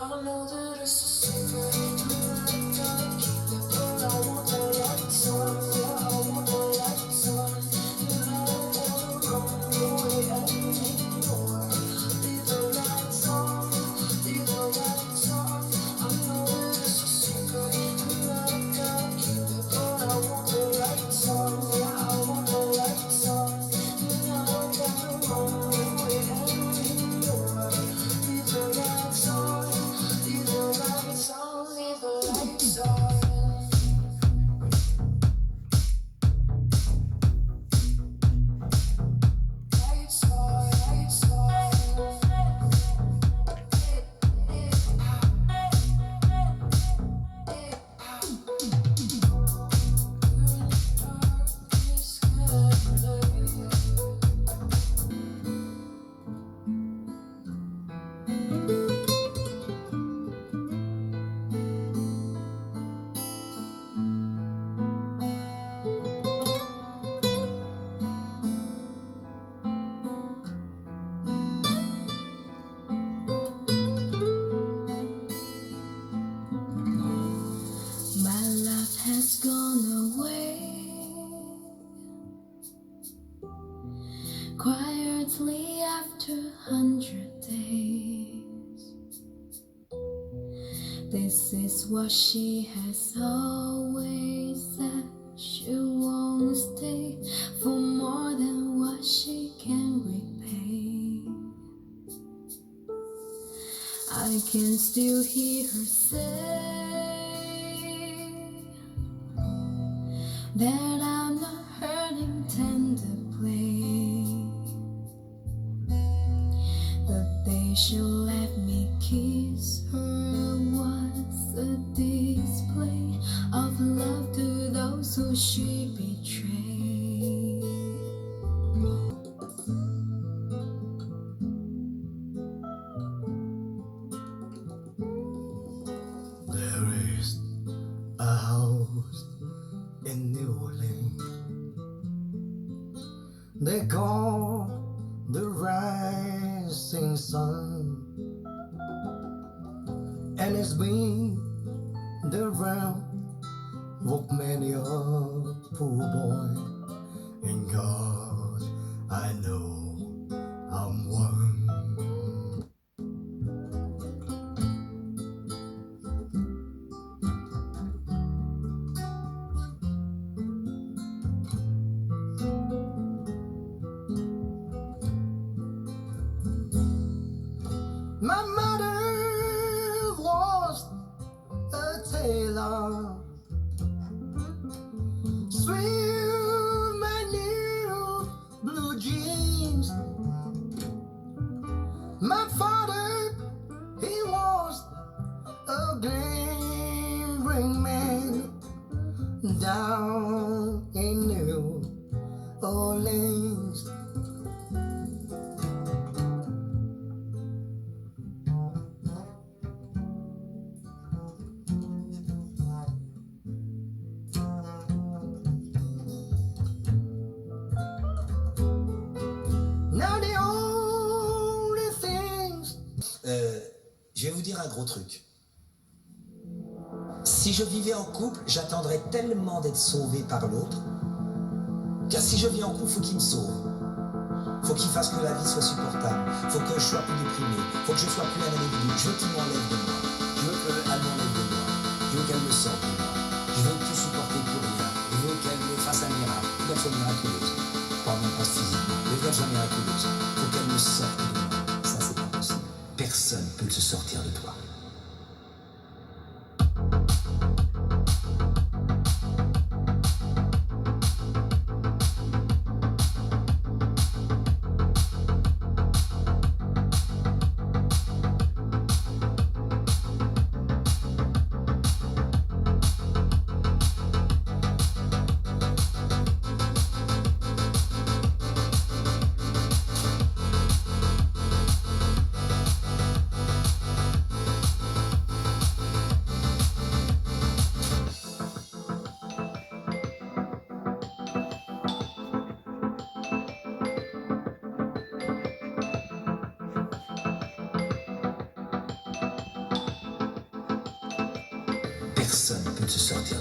I know that it's a secret, and I gotta keep it, but I want the lights on. Yeah, I want the lights on. And I don't wanna run away anymore. Leave the lights on, leave the lights on. I know that it's a secret, and I gotta keep it, but I want the lights on. Yeah, I want the lights on. And I don't wanna run away anymore. Leave the lights on. Leave the lights on, leave the lights on. Lights on, lights on. Darkness gathering. My love has gone away quietly after 100 days. This is what she has always said. She won't stay for more than what she can repay. I can still hear her say that I'm not hurting tender play. The day she let me kiss her was a display of love to those who she betrayed. There is a house in New Orleans they call the rising sun, and it's been the realm of many a poor boy. And God, I know I'm one. My mother was a tailor. Swim my new blue jeans. My father, he was a glimmering man down in New Orleans. Now the only things. Je vais vous dire un gros truc. Si je vivais en couple, j'attendrais tellement d'être sauvé par l'autre. Car si je vis en couple, faut qu'il me sauve. Faut qu'il fasse que la vie soit supportable. Faut que je sois plus déprimé. Faut que je sois plus un individu. Je veux qu'il m'enlève de moi. Je veux qu'elle m'enlève de moi. Je veux qu'elle me sorte de moi. Je veux plus supporter plus rien. Je veux qu'elle me fasse un miracle. Qu'elle soit miraculeuse. Je parle même pas physiquement. Mais qu'elle soit miraculeuse. Faut qu'elle me sorte de moi. Ça, c'est pas possible. Personne ne peut se sortir de toi. de se sortir